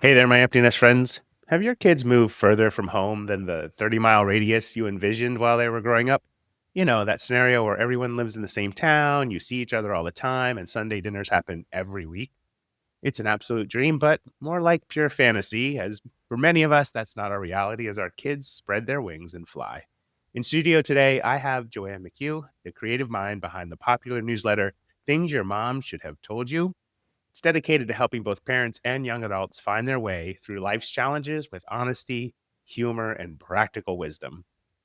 Hey there, my empty nest friends. Have your kids moved further from home than the 30-mile radius you envisioned while they were growing up? You know, that scenario where everyone lives in the same town, you see each other all the time, and Sunday dinners happen every week. It's an absolute dream, but more like pure fantasy, as for many of us, that's not our reality as our kids spread their wings and fly. In studio today, I have Joanne McHugh, the creative mind behind the popular newsletter, Things Your Mom Should Have Told You. It's dedicated to helping both parents and young adults find their way through life's challenges with honesty, humor, and practical wisdom.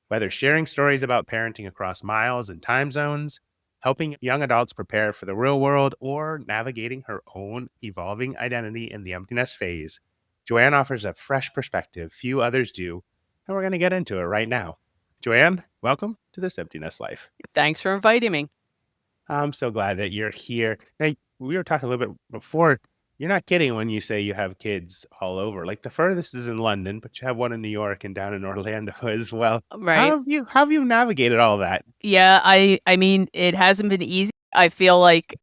Whether sharing stories about parenting across miles and time zones, helping young adults prepare for the real world, or navigating her own evolving identity in the emptiness phase, Joanne offers a fresh perspective few others do, and we're going to get into it right now. Joanne, welcome to This Emptiness Life. Thanks for inviting me. I'm so glad that you're here. Hey, we were talking a little bit before. You're not kidding when you say you have kids all over. Like the furthest is in London, but you have one in New York and down in Orlando as well. Right. How have you navigated all that? Yeah, I mean, it hasn't been easy. I feel like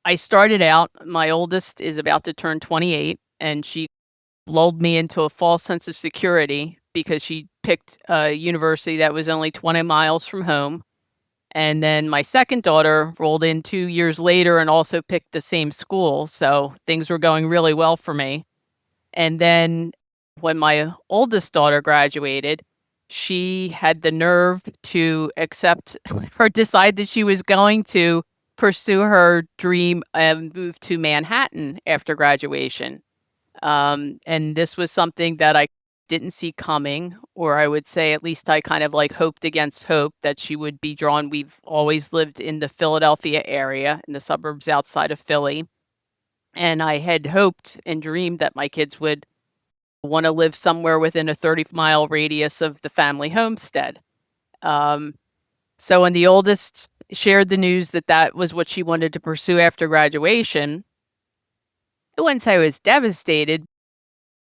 I started out my oldest is about to turn 28, and she lulled me into a false sense of security because she picked a university that was only 20 miles from home. And then my second daughter rolled in 2 years later and also picked the same school, so things were going really well for me. And then when my oldest daughter graduated, she had the nerve to accept or decide that she was going to pursue her dream and move to Manhattan after graduation. And this was something that I didn't see coming, or I would say at least I kind of like hoped against hope that she would be drawn. We've always lived in the Philadelphia area, in the suburbs outside of Philly. And I had hoped and dreamed that my kids would want to live somewhere within a 30-mile radius of the family homestead. Um, so when the oldest shared the news that that was what she wanted to pursue after graduation, I wouldn't say I was devastated.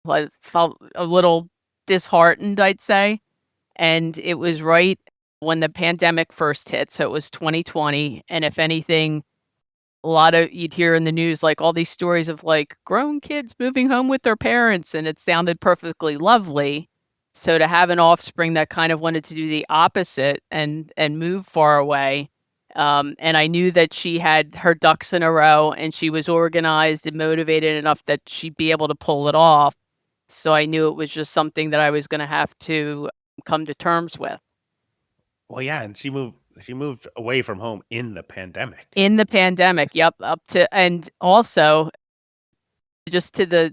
I felt a little disheartened, I'd say. And it was right when the pandemic first hit. So it was 2020. And if anything, a lot of you'd hear in the news like all these stories of like grown kids moving home with their parents, and it sounded perfectly lovely. So to have an offspring that kind of wanted to do the opposite and move far away, and I knew that she had her ducks in a row and she was organized and motivated enough that she'd be able to pull it off. So I knew it was just something that I was going to have to come to terms with. Well, yeah, and she moved away from home in the pandemic. In the pandemic, yep, up to and also just to the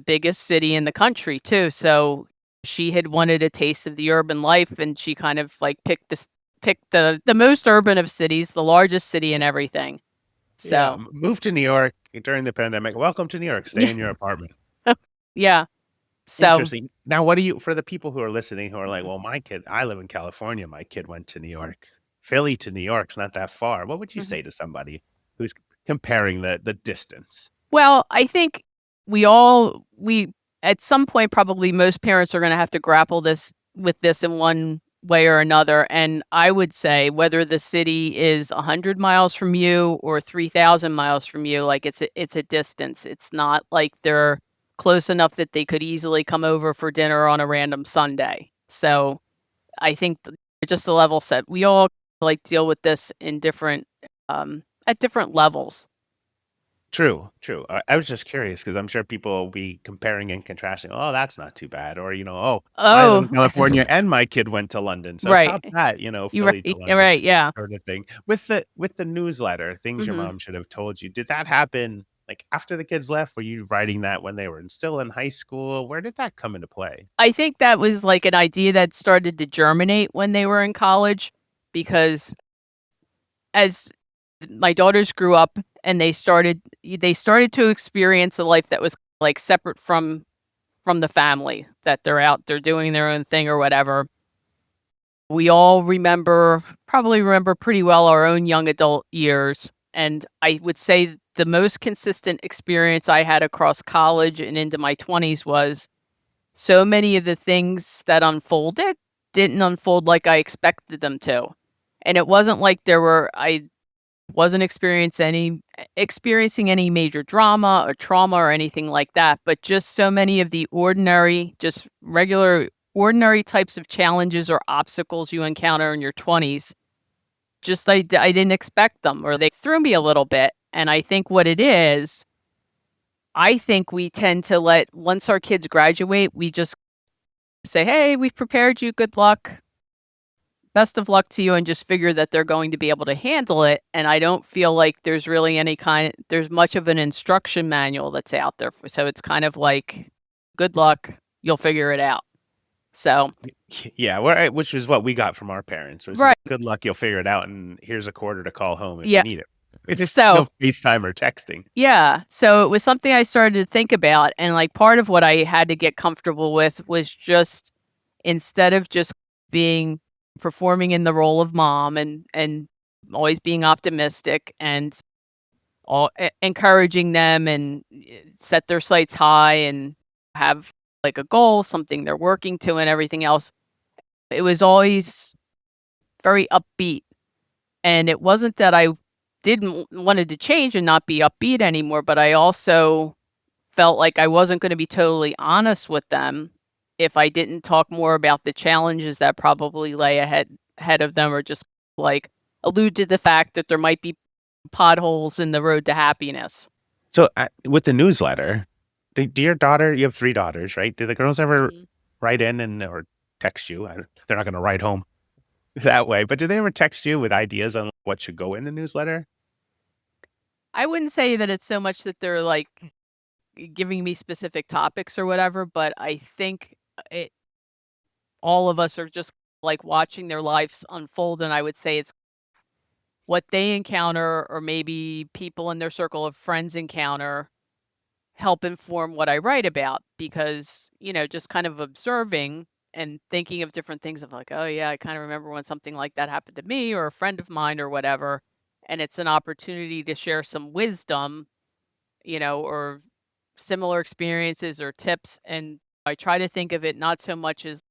biggest city in the country too. So she had wanted a taste of the urban life, and she kind of like picked the most urban of cities, the largest city and everything. Yeah, So moved to New York during the pandemic. Welcome to New York. Stay yeah, in your apartment. yeah. So Interesting. Now, what do you, for the people who are listening who are like, well, my kid, I live in California. My kid went to New York. Philly to New York's not that far. What would you mhm. say to somebody who's comparing the distance? Well, I think we at some point probably most parents are going to have to grapple this in one way or another. And I would say whether the city is 100 miles from you or 3,000 miles from you, like it's a distance. It's not like they're close enough that they could easily come over for dinner on a random Sunday. So I think just a level set. We all like deal with this in different at different levels. True, true. I was just curious because I'm sure people will be comparing and contrasting. Oh, that's not too bad. Or, oh, I live Oh, in California and my kid went to London. So right. top that, You're Philly to right. You're London right. Yeah. sort of thing. With the newsletter, things your hmm mom should have told you. Did that happen like after the kids left? Were you writing that when they were still in high school? Where did that come into play? I think that was like an idea that started to germinate when they were in college because as my daughters grew up and they started to experience a life that was like separate from the family, that they're doing their own thing or whatever. We all probably remember pretty well our own young adult years. And I would say the most consistent experience I had across college and into my 20s was so many of the things that unfolded didn't unfold like I expected them to. And it wasn't like wasn't experiencing any major drama or trauma or anything like that, but just so many of the ordinary, just regular, ordinary types of challenges or obstacles you encounter in your 20s, just I didn't expect them, or they threw me a little bit. And I think what it is, I think we tend to once our kids graduate, we just say, "Hey, we've prepared you. Good luck. Best of luck to you," and just figure that they're going to be able to handle it. And I don't feel like there's much of an instruction manual that's out there. So it's kind of like, good luck, you'll figure it out. So, Yeah, which is what we got from our parents, which is right. good luck, you'll figure it out, and here's a quarter to call home if you Yeah. need it. It's So, no FaceTime or texting. yeah. So it was something I started to think about. And like part of what I had to get comfortable with was just, instead of just being performing in the role of mom and always being optimistic and encouraging them and set their sights high and have like a goal, something they're working to, and everything else. It was always very upbeat. And it wasn't that I didn't wanted to change and not be upbeat anymore, but I also felt like I wasn't going to be totally honest with them if I didn't talk more about the challenges that probably lay ahead of them, or just like allude to the fact that there might be potholes in the road to happiness. So, with the newsletter, do your daughter you have 3 daughters, right? Do the girls ever Mhm. write in or text you? They're not gonna write home that way, but do they ever text you with ideas on what should go in the newsletter? I wouldn't say that it's so much that they're like giving me specific topics or whatever, but I think it all of us are just like watching their lives unfold, and I would say it's what they encounter, or maybe people in their circle of friends encounter, help inform what I write about. Because, just kind of observing and thinking of different things of like, oh yeah, I kind of remember when something like that happened to me or a friend of mine or whatever. And it's an opportunity to share some wisdom, or similar experiences or tips. And I try to think of it not so much as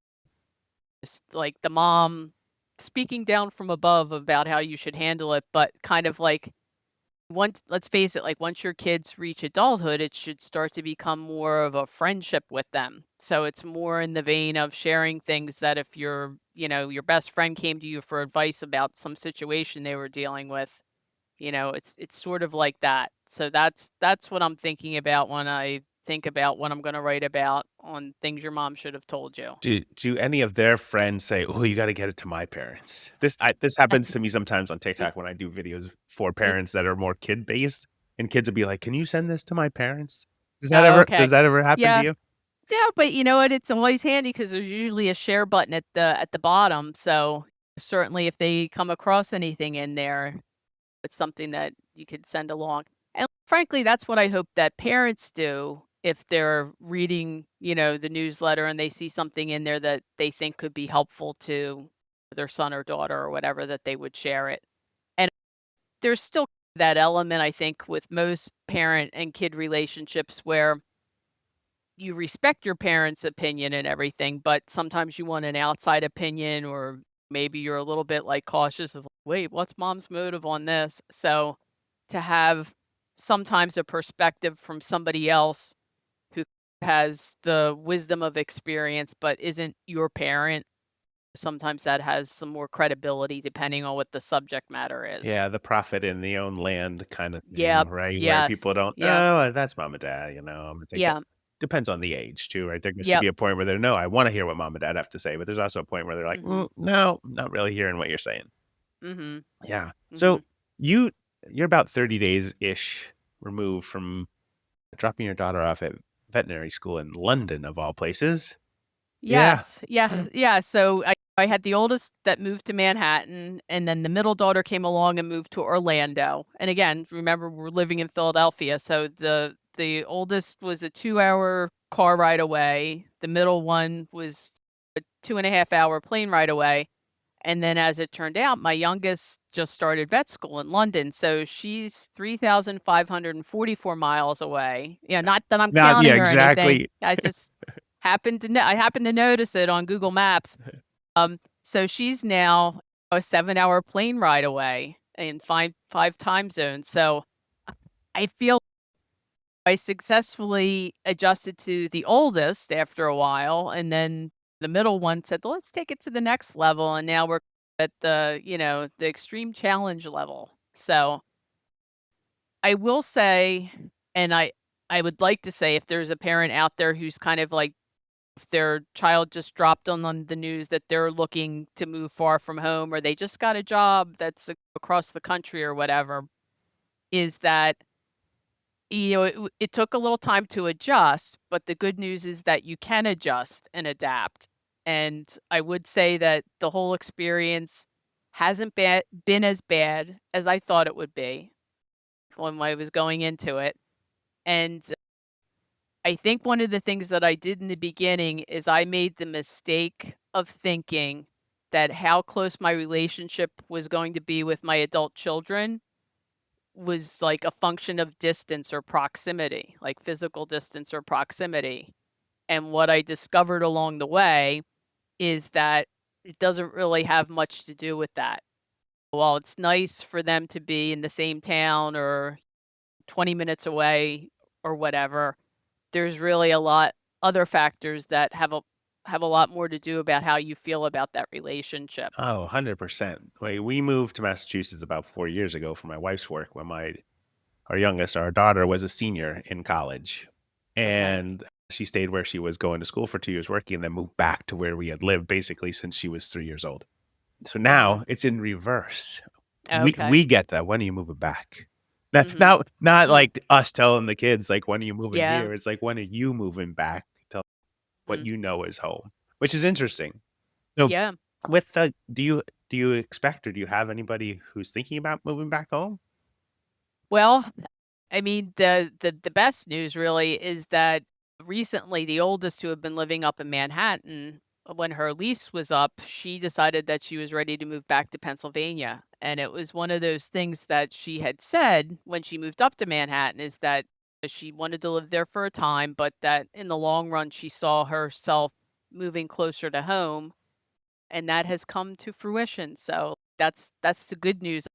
just like the mom speaking down from above about how you should handle it, but kind of like, once let's face it, like once your kids reach adulthood, it should start to become more of a friendship with them. So it's more in the vein of sharing things that if your best friend came to you for advice about some situation they were dealing with, it's sort of like that. So that's what I'm thinking about when I think about what I'm going to write about on things your mom should have told you. Do any of their friends say, "Oh, you gotta get it to my parents"? This happens to me sometimes on TikTok when I do videos for parents that are more kid-based, and kids will be like, "Can you send this to my parents?" Oh, okay. Does that ever happen to Yeah. you? Yeah, but you know what? It's always handy because there's usually a share button at the bottom. So certainly, if they come across anything in there, it's something that you could send along. And frankly, that's what I hope that parents do if they're reading, the newsletter and they see something in there that they think could be helpful to their son or daughter or whatever, that they would share it. And there's still that element, I think, with most parent and kid relationships where you respect your parents' opinion and everything, but sometimes you want an outside opinion, or maybe you're a little bit like cautious of, wait, what's mom's motive on this? So to have sometimes a perspective from somebody else who has the wisdom of experience but isn't your parent, sometimes that has some more credibility depending on what the subject matter is. Yeah, the prophet in the own land kinda thing, Yep. right? Where Yes. people don't, Yep. "Oh, that's mom and dad," I'm gonna take that. Yeah. Depends on the age too, right? There gets to Yep. be a point where they're, "No, I wanna hear what mom and dad have to say," but there's also a point where they're like, Mhm. no, not really hearing what you're saying." Mhm. Yeah. So, Mhm. you you're about 30 days-ish removed from dropping your daughter off at veterinary school in London, of all places. Yeah. Yes. Yeah. Yeah. So I had the oldest that moved to Manhattan, and then the middle daughter came along and moved to Orlando. And again, remember, we're living in Philadelphia. So the oldest was a 2-hour car ride away. The middle one was a 2.5-hour plane ride away. And then as it turned out, my youngest just started vet school in London. So she's 3,544 miles away. Yeah, not that I'm Now yeah, counting or anything. exactly. I just I happened to notice it on Google Maps. So she's now a 7-hour plane ride away. in five time zones. So I feel I successfully adjusted to the oldest after a while, and then the middle one said, "Well, let's take it to the next level." And now we're at the extreme challenge level. So I will say, and I would like to say if there's a parent out there who's kind of like if their child just dropped on the news that they're looking to move far from home or they just got a job that's across the country or whatever, is that it took a little time to adjust, but the good news is that you can adjust and adapt. And I would say that the whole experience hasn't been as bad as I thought it would be when I was going into it. And I think one of the things that I did in the beginning is I made the mistake of thinking that how close my relationship was going to be with my adult children was like a function of distance or proximity, like physical distance or proximity. And what I discovered along the way is that it doesn't really have much to do with that. While it's nice for them to be in the same town or 20 minutes away or whatever, there's really a lot other factors that have a lot more to do about how you feel about that relationship. Oh, 100%. Wait, we moved to Massachusetts about 4 years ago for my wife's work when our youngest, our daughter, was a senior in college. Okay. And she stayed where she was going to school for 2 years working and then moved back to where we had lived basically since she was 3 years old. So Mhm. now it's in reverse. Okay. We get that, "When are you moving back?" That's Mhm. not Mm. like us telling the kids, like, "When are you moving Yeah. here?" It's like, "When are you moving back to what Mm. you know is home?" Which is interesting. So, Yeah. with the do you expect or do you have anybody who's thinking about moving back home? Well, I mean, the best news really is that recently the oldest who had been living up in Manhattan, when her lease was up, she decided that she was ready to move back to Pennsylvania. And it was one of those things that she had said when she moved up to Manhattan is that she wanted to live there for a time, but that in the long run she saw herself moving closer to home, and that has come to fruition. So that's the good news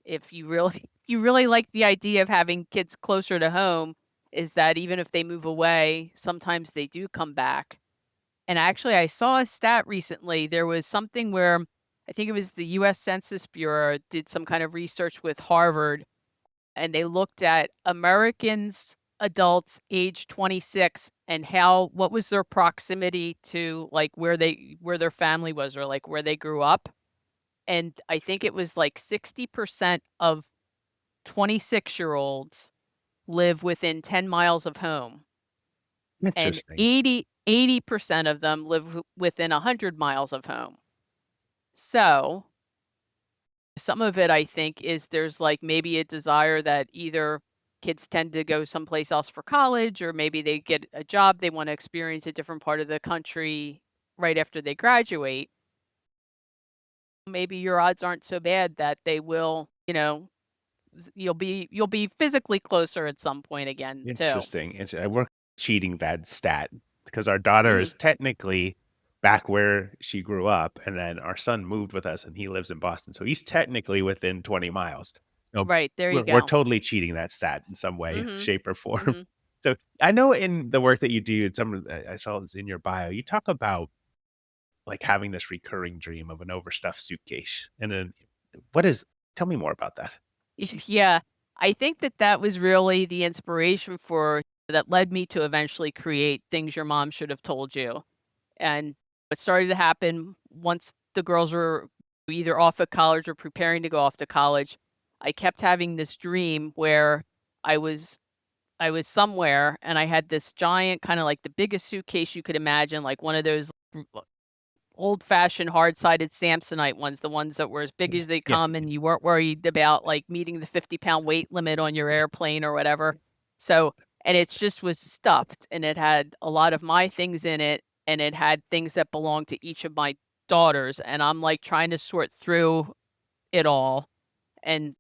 if you really you really like the idea of having kids closer to home, is that even if they move away, sometimes they do come back. And actually, I saw a stat recently. There was something where I think it was the US Census Bureau did some kind of research with Harvard, and they looked at Americans, adults age 26 and how what was their proximity to like where their family was or like where they grew up. And I think it was like 60% of 26-year-olds live within 10 miles of home, and Interesting. 80% of them live within 100 miles of home. So, some of it I think is there's like maybe a desire that either kids tend to go someplace else for college or maybe they get a job, they want to experience a different part of the country right after they graduate. Maybe your odds aren't so bad that they will, you'll be physically closer at some point again too. Interesting, we're cheating that stat because our daughter Mhm. is technically back where she grew up, and then our son moved with us, and he lives in Boston, so he's technically within 20 miles. So, Right, there you we're go. totally cheating that stat in some way, Mhm. shape, or form. Mhm. So, I know in the work that you do, some of I saw this in your bio, you talk about, like, having this recurring dream of an overstuffed suitcase, and then what is tell me more about that. Yeah, I think that that was really the inspiration for that led me to eventually create Things Your Mom Should Have Told You, and what started to happen once the girls were either off of college or preparing to go off to college, I kept having this dream where I was I was somewhere and I had this giant kinda like the biggest suitcase you could imagine, like one of those old-fashioned hard-sided Samsonite ones, the ones that were as big as they Yeah, come and you weren't worried about, like, meeting the 50-pound weight limit on your airplane or whatever. So and it just was stuffed, and it had a lot of my things in it, and it had things that belonged to each of my daughters, and I'm, like, trying to sort through it all and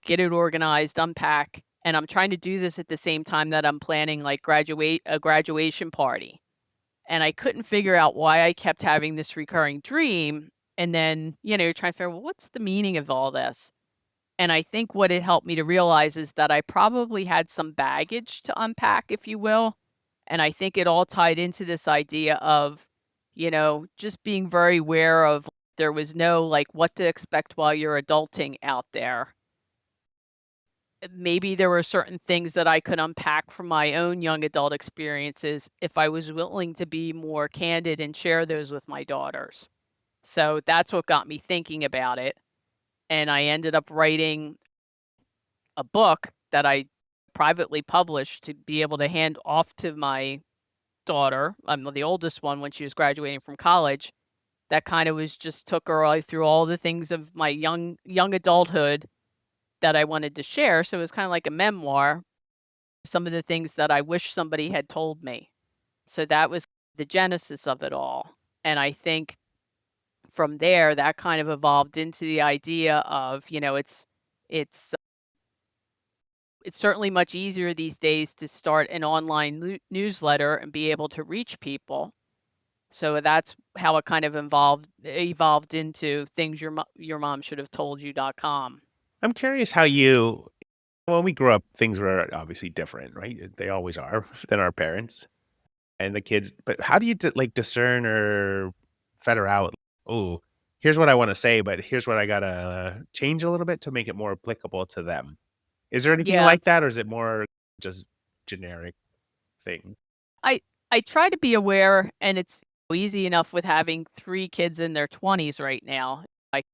get it organized, unpack, and I'm trying to do this at the same time that I'm planning, like, a graduation party. And I couldn't figure out why I kept having this recurring dream. And then, you're trying to figure, well, what's the meaning of all this? And I think what it helped me to realize is that I probably had some baggage to unpack, if you will. And I think it all tied into this idea of, just being very aware of there was no like what to expect while you're adulting out there. Maybe there were certain things that I could unpack from my own young adult experiences if I was willing to be more candid and share those with my daughters. So that's what got me thinking about it. And I ended up writing a book that I privately published to be able to hand off to my daughter. I'm the oldest one when she was graduating from college. That kind of was just took her all through all the things of my young adulthood that I wanted to share. So it was kind of like a memoir, some of the things that I wish somebody had told me. So that was the genesis of it all. And I think from there that kind of evolved into the idea of, it's it's certainly much easier these days to start an online newsletter and be able to reach people. So that's how it kind of evolved into things your mom should have told you.com. I'm curious how you when we grew up, things were obviously different, right? They always are than our parents and the kids. But how do you like discern or fetter out? Oh, here's what I want to say, but here's what I gotta change a little bit to make it more applicable to them. Is there anything Yeah. like that, or is it more just generic thing? I I try to be aware, and it's easy enough with having 3 kids in their 20s right now. Like,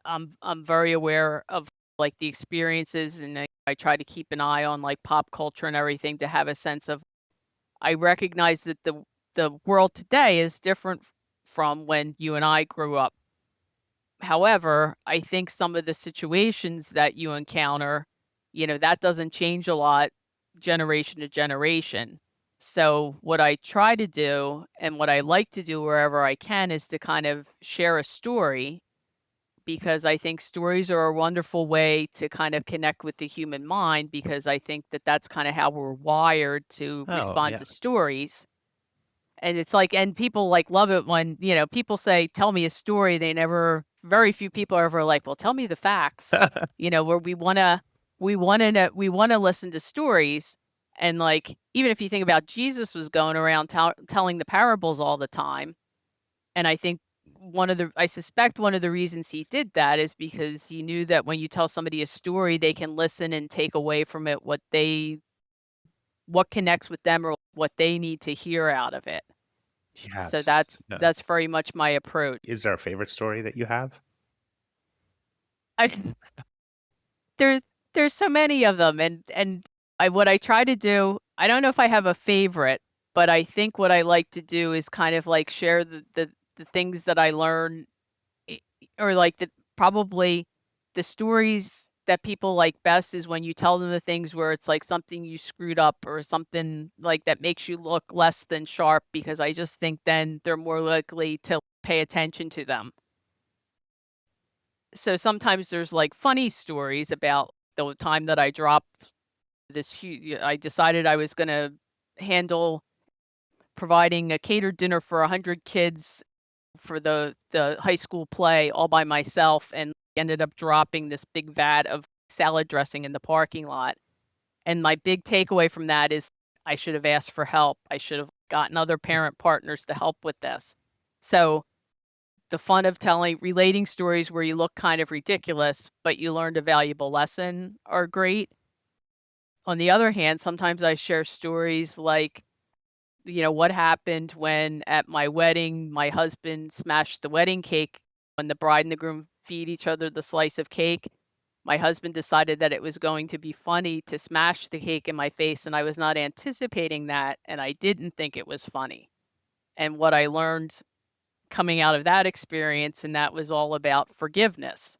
I'm very aware of, like, the experiences, and I try to keep an eye on, like, pop culture and everything to have a sense of I recognize that the world today is different from when you and I grew up. However, I think some of the situations that you encounter, that doesn't change a lot generation to generation. So, what I try to do and what I like to do wherever I can is to kind of share a story because I think stories are a wonderful way to kind of connect with the human mind because I think that that's kind of how we're wired to Oh, respond yeah. to stories. And it's like and people, like, love it when, people say, "Tell me a story." They never very few people are ever like, "Well, tell me the facts." Where we wanna listen to stories, and, like, even if you think about Jesus was going around telling the parables all the time, and I suspect one of the reasons he did that is because he knew that when you tell somebody a story, they can listen and take away from it what connects with them or what they need to hear out of it. So Yes. that's very much my approach. Is there a favorite story that you have? I there's there's so many of them, and what I try to do, I don't know if I have a favorite, but I think what I like to do is kind of like share the things that I learn I or like probably the stories that people like best is when you tell them the things where it's like something you screwed up or something like that makes you look less than sharp because I just think then they're more likely to pay attention to them. So sometimes there's like funny stories about the time that I dropped I decided I was going to handle providing a catered dinner for 100 kids for the high school play all by myself and ended up dropping this big vat of salad dressing in the parking lot. And my big takeaway from that is I should have asked for help. I should have gotten other parent partners to help with this. So the fun of relating stories where you look kind of ridiculous, but you learned a valuable lesson are great. On the other hand, sometimes I share stories like, what happened when at my wedding, my husband smashed the wedding cake when the bride and the groom feed each other the slice of cake. My husband decided that it was going to be funny to smash the cake in my face, and I was not anticipating that, and I didn't think it was funny. And what I learned coming out of that experience, and that was all about forgiveness.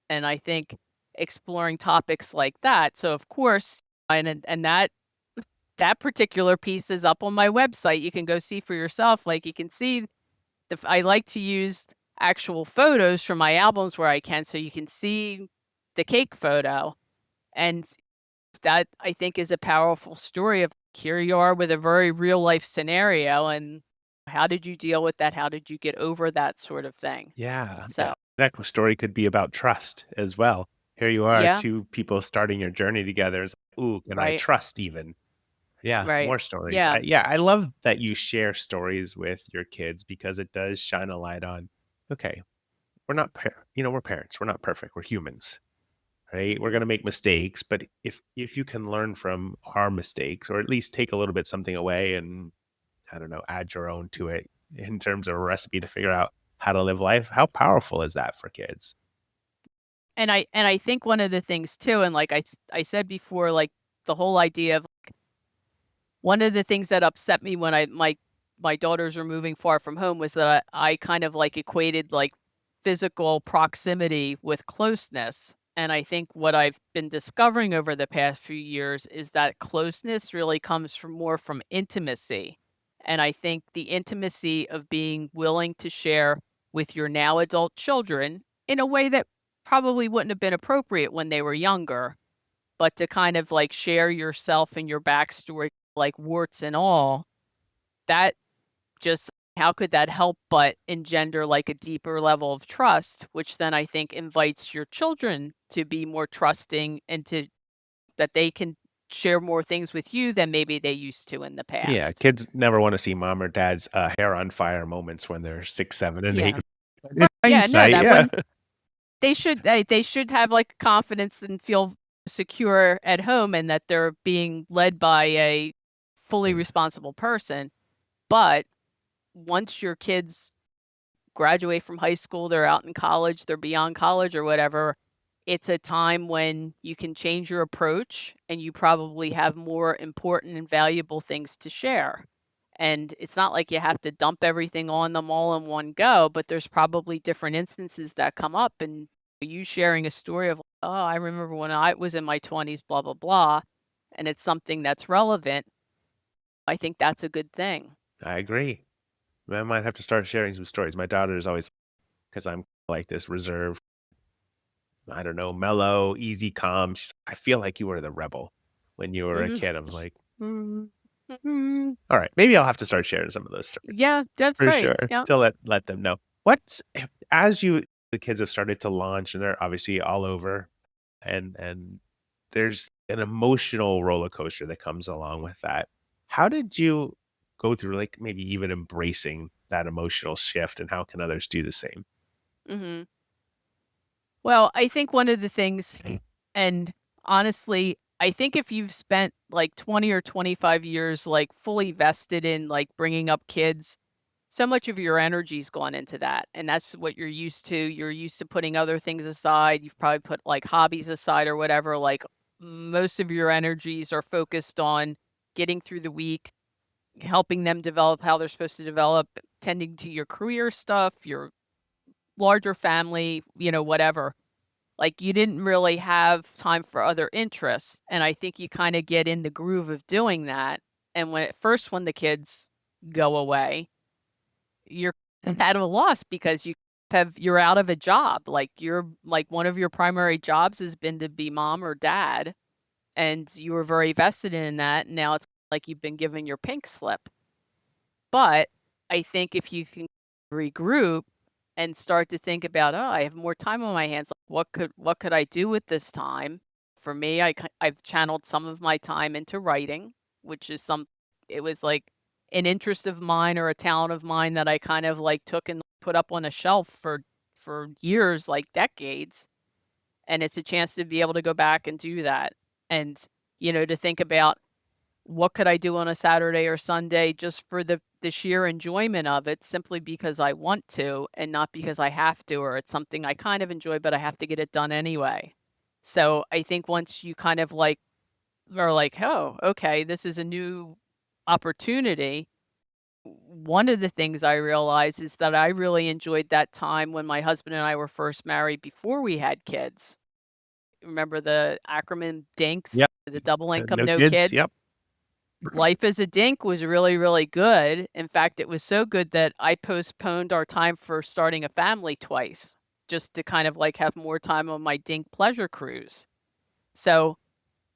And I think exploring topics like that. So of course, and that particular piece is up on my website. You can go see for yourself. Like you can see I like to use actual photos from my albums where I can, so you can see the cake photo. And that I think is a powerful story of here you are with a very real life scenario and how did you deal with that? How did you get over that sort of thing? Yeah, yeah. So, That story could be about trust as well. here you are, Yeah, two people starting your journey together. It's like, ooh, can I right, trust even? Yeah, right. more stories. Yeah, Yeah, I love that you share stories with your kids because it does shine a light on, okay, we're not, we're parents. We're not perfect. We're humans, right? We're mhm. going to make mistakes, but if you can learn from our mistakes, or at least take a little bit something away and I don't know, add your own to it in terms of a recipe to figure out how to live life, how powerful is that for kids? And I think one of the things too, and like I said before, like, the whole idea of one of the things that upset me when my daughters were moving far from home was that I kind of, like, equated, like, physical proximity with closeness, and I think what I've been discovering over the past few years is that closeness really comes from more from intimacy, and I think the intimacy of being willing to share with your now adult children in a way that probably wouldn't have been appropriate when they were younger, but to kind of, like, share yourself and your backstory, like, warts and all, that just how could that help but engender, like, a deeper level of trust, which then I think invites your children to be more trusting and to that they can share more things with you than maybe they used to in the Yeah, past. kids never want to see mom or dad's hair on fire moments when they're 6, 7, and 8. Yeah. In Yeah, no, hindsight, that yeah. wouldn't they should have, like, confidence and feel secure at home and that they're being led by a fully Yeah. responsible person, but once your kids graduate from high school, they're out in college, they're beyond college or whatever, it's a time when you can change your approach and you probably have more important and valuable things to share. And it's not like you have to dump everything on them all in one go, but there's probably different instances that come up and you sharing a story of, oh, I remember when I was in my 20s, blah, blah, blah. And it's something that's relevant. I think that's a good thing. I agree. I might have to start sharing some stories. My daughter is always, because I'm like this reserved, I don't know, mellow, easy, calm. I feel like you were the rebel when you were a Hmm. kid. I'm like, all right, maybe I'll have to start sharing some of those stories Yeah, that's for right. sure Yeah. to let them know. What as the kids have started to launch and they're obviously all over, and there's an emotional roller coaster that comes along with that. How did you go through, like, maybe even embracing that emotional shift, and how can others do the same? Hmm. Well, I think one of the things and honestly, I think if you've spent like 20 or 25 years like fully vested in like bringing up kids, so much of your energy's gone into that. And that's what you're used to. You're used to putting other things aside. You've probably put like hobbies aside or whatever. Like most of your energies are focused on getting through the week, helping them develop how they're supposed to develop, tending to your career stuff, your larger family, whatever. Like, you didn't really have time for other interests, and I think you kinda get in the groove of doing that, and when the kids go away, you're at a loss because you're out of a job, like, one of your primary jobs has been to be mom or dad, and you were very vested in that, and now it's like you've been given your pink slip. But I think if you can regroup and start to think about, "Oh, I have more time on my hands. What could I do with this time?" For me, I've channeled some of my time into writing, which is it was like an interest of mine or a talent of mine that I kind of like took and put up on a shelf for years, like decades, and it's a chance to be able to go back and do that. And, to think about what could I do on a Saturday or Sunday just for the sheer enjoyment of it simply because I want to and not because I have to or it's something I kind of enjoy, but I have to get it done anyway. So I think once you kind of like are like, oh, okay, this is a new opportunity. One of the things I realized is that I really enjoyed that time when my husband and I were first married before we had kids. Remember the acronym DINKS, Yep. the double income, No no kids. kids? Yep. Life as a dink was really, really good. In fact, it was so good that I postponed our time for starting a family twice, just to kind of, like, have more time on my dink pleasure cruise. So,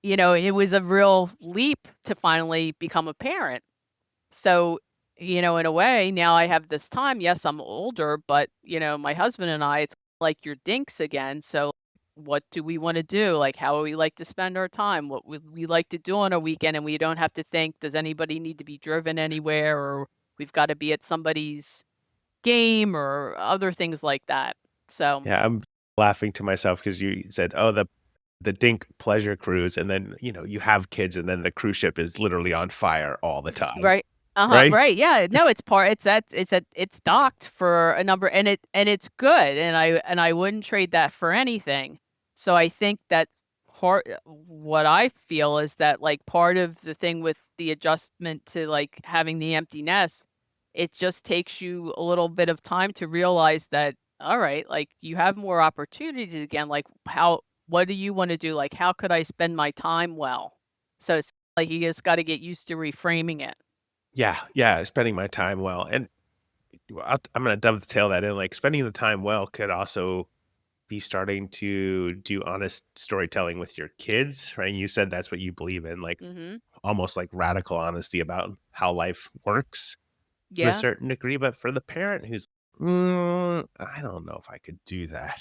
it was a real leap to finally become a parent. So, in a way, now I have this time. Yes, I'm older, but, my husband and I, it's like your dinks again. So what do we wanna do? Like, how would we like to spend our time? What would we like to do on a weekend? And we don't have to think, does anybody need to be driven anywhere, or we've gotta be at somebody's game or other things like that. So, Yeah, I'm laughing to myself because you said, "Oh, the Dink pleasure cruise," and then, you have kids, and then the cruise ship is literally on fire all the time, right. Uh-huh, right? right, yeah, no, it's docked for a number, and it's good, and I wouldn't trade that for anything. So I think that's what I feel is that, like, part of the thing with the adjustment to, like, having the empty nest, it just takes you a little bit of time to realize that, alright, like, you have more opportunities again, like, what do you wanna do? Like, how could I spend my time well? So it's like you just gotta get used to reframing it. Yeah, yeah, spending my time well, and I'm gonna dovetail that in, like, spending the time well could also be starting to do honest storytelling with your kids, right? You said that's what you believe in, like, Mhm. almost like radical honesty about how life works to a Yeah. certain degree, but for the parent who's, I don't know if I could do that."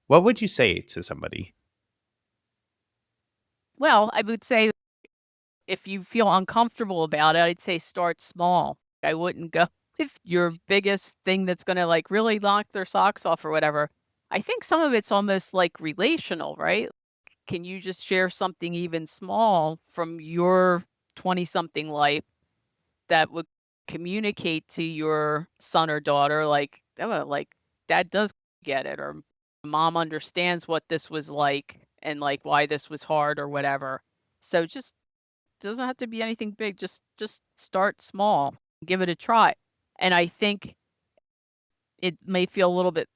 What would you say to somebody? Well, I would say if you feel uncomfortable about it, I'd say start small. I wouldn't go with your biggest thing that's gonna, like, really knock their socks off or whatever. I think some of it's almost, like, relational, right? Can you just share something even small from your twenty-something life that would communicate to your son or daughter, like, "Oh, like, dad does get it," or "Mom understands what this was like and, like, why this was hard," or whatever. So just doesn't have to be anything big, just start small, give it a try. And I think it may feel a little bit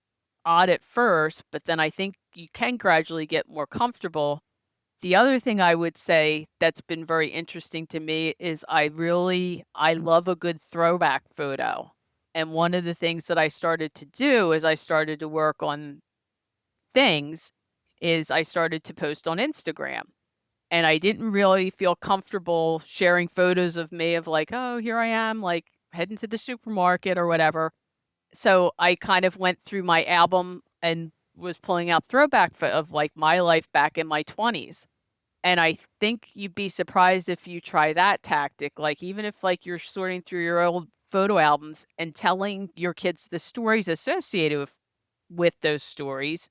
odd at first, but then I think you can gradually get more comfortable. The other thing I would say that's been very interesting to me is I love a good throwback photo. And one of the things that I started to do as I started to work on things is I started to post on Instagram. And I didn't really feel comfortable sharing photos of me of like, "Oh, here I am, like, heading to the supermarket," or whatever. So I kind of went through my album and was pulling out throwback of, like, my life back in my 20s. And I think you'd be surprised if you try that tactic, like, even if, like, you're sorting through your old photo albums and telling your kids the stories associated with those stories,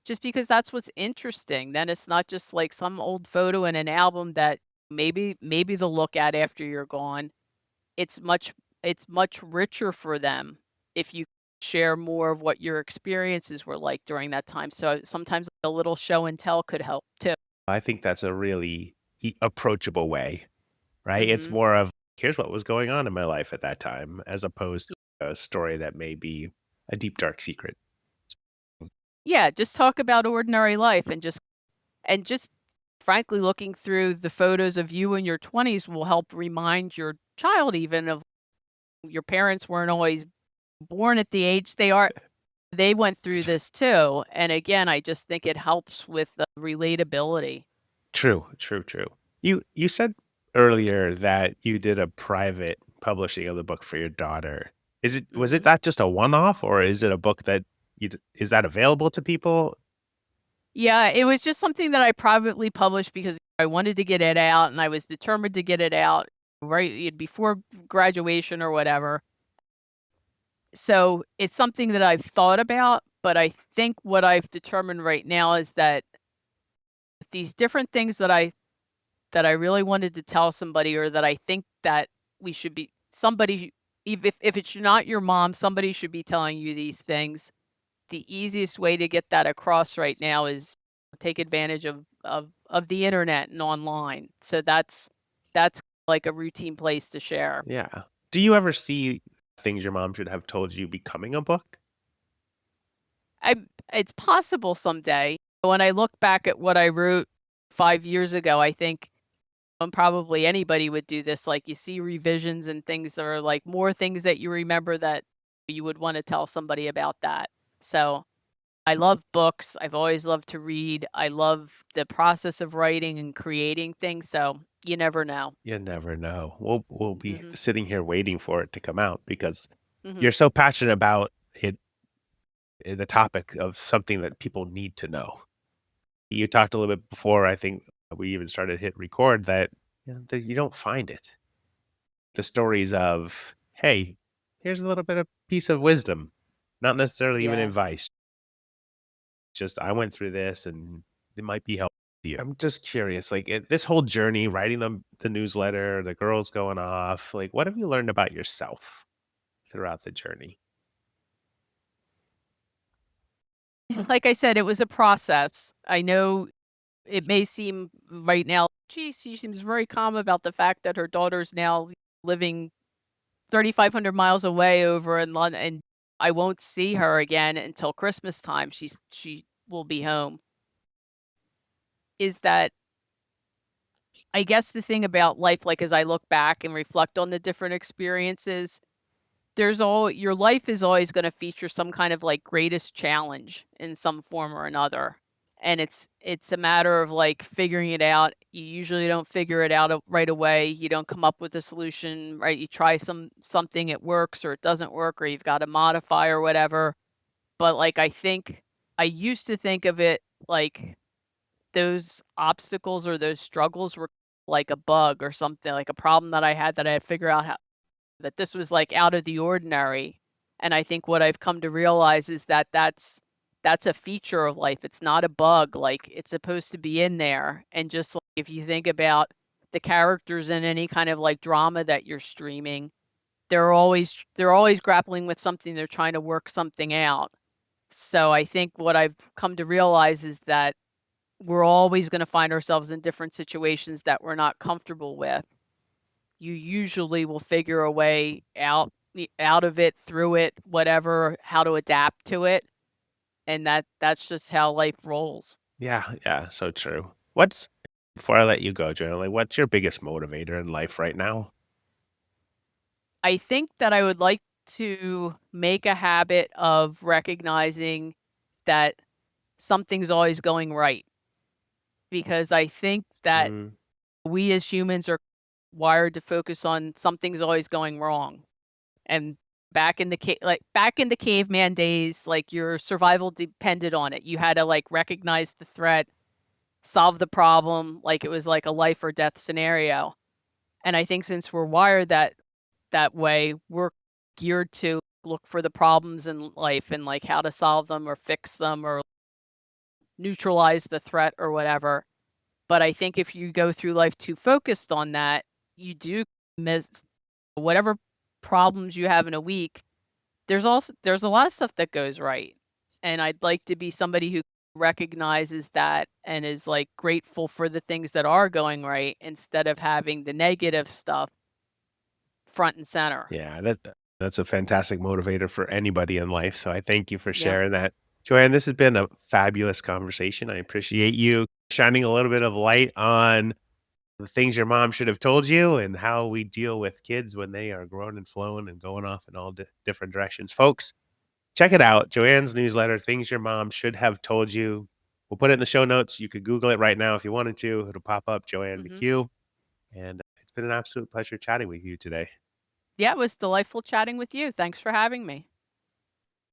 just because that's what's interesting, then it's not just, like, some old photo in an album that maybe they'll look at after you're gone. It's much it's much richer for them if you share more of what your experiences were like during that time, so sometimes a little show and tell could help too. I think that's a really approachable way, right? It's Mhm. more of, "Here's what was going on in my life at that time," as opposed to a story that may be a deep, dark secret. Yeah, just talk about ordinary life and just frankly looking through the photos of you in your 20s will help remind your child even of your parents weren't always born at the age they are. They went through this too, and again, I just think it helps with the relatability. True, true, true. You said earlier that you did a private publishing of the book for your daughter. Was it Mhm. that just a one-off, or is it a book that is that available to people? Yeah, it was just something that I privately published because I wanted to get it out, and I was determined to get it out before graduation or whatever. So, it's something that I've thought about, but I think what I've determined right now is that these different things that I really wanted to tell somebody or that I think that we should be somebody if it's not your mom, somebody should be telling you these things. The easiest way to get that across right now is take advantage of the internet and online. So that's like a routine place to share. Yeah. Do you ever see things your mom should have told you becoming a book? I it's possible someday. When I look back at what I wrote 5 years ago, I think probably anybody would do this, like, you see revisions and things that are, like, more things that you remember that you would wanna tell somebody about that. So, I love books, I've always loved to read, I love the process of writing and creating things, so you never know. You never know. We'll be Mhm, sitting here waiting for it to come out because mhm. you're so passionate about it, the topic of something that people need to know. You talked a little bit before, I think we even started hit record that, that you don't find it. The stories of, hey, here's a little bit of piece of wisdom, not necessarily even Yeah. advice. Just I went through this and it might be helpful to you. I'm just curious, like this whole journey, writing the newsletter, the girls going off, like what have you learned about yourself throughout the journey? Like I said, it was a process. I know it may seem right now, "Geez, she seems very calm about the fact that her daughter's now living 3,500 miles away over in London, and I won't see her again until Christmas time. She will be home." Is that I guess the thing about life, like, as I look back and reflect on the different experiences, there's all your life is always gonna feature some kind of, like, greatest challenge in some form or another, and it's a matter of, like, figuring it out. You usually don't figure it out right away. You don't come up with a solution, right? You try something, it works or it doesn't work, or you've got to modify or whatever, but, like, I think I used to think of it like those obstacles or those struggles were like a bug or something, like a problem that I had to figure out how that this was, like, out of the ordinary, and I think what I've come to realize is that that's a feature of life, it's not a bug, like, it's supposed to be in there, and just, like, if you think about the characters in any kind of, like, drama that you're streaming, they're always grappling with something, they're trying to work something out. So, I think what I've come to realize is that we're always gonna find ourselves in different situations that we're not comfortable with. You usually will figure a way out of it, through it, whatever, how to adapt to it, and that's just how life rolls. Yeah, yeah, so true. What's before I let you go, Joe, like what's your biggest motivator in life right now? I think that I would like to make a habit of recognizing that something's always going right, because I think that Mm, we as humans are wired to focus on something's always going wrong. And back in the caveman days, like, your survival depended on it. You had to, like, recognize the threat, solve the problem, like it was like a life or death scenario. And I think since we're wired that way, we're geared to look for the problems in life and, like, how to solve them or fix them or neutralize the threat or whatever. But I think if you go through life too focused on that, you do miss whatever problems you have in a week. There's a lot of stuff that goes right, and I'd like to be somebody who recognizes that and is, like, grateful for the things that are going right instead of having the negative stuff front and center. yeah, that's a fantastic motivator for anybody in life. So I thank you for Yeah. sharing that. Joanne, this has been a fabulous conversation. I appreciate you shining a little bit of light on the things your mom should have told you and how we deal with kids when they are grown and flown and going off in all different directions. Folks, check it out. Joanne's newsletter, Things Your Mom Should Have Told You. We'll put it in the show notes. You could Google it right now if you wanted to. It'll pop up, Joanne Mhm. McHugh. And it's been an absolute pleasure chatting with you today. Yeah, it was delightful chatting with you. Thanks for having me.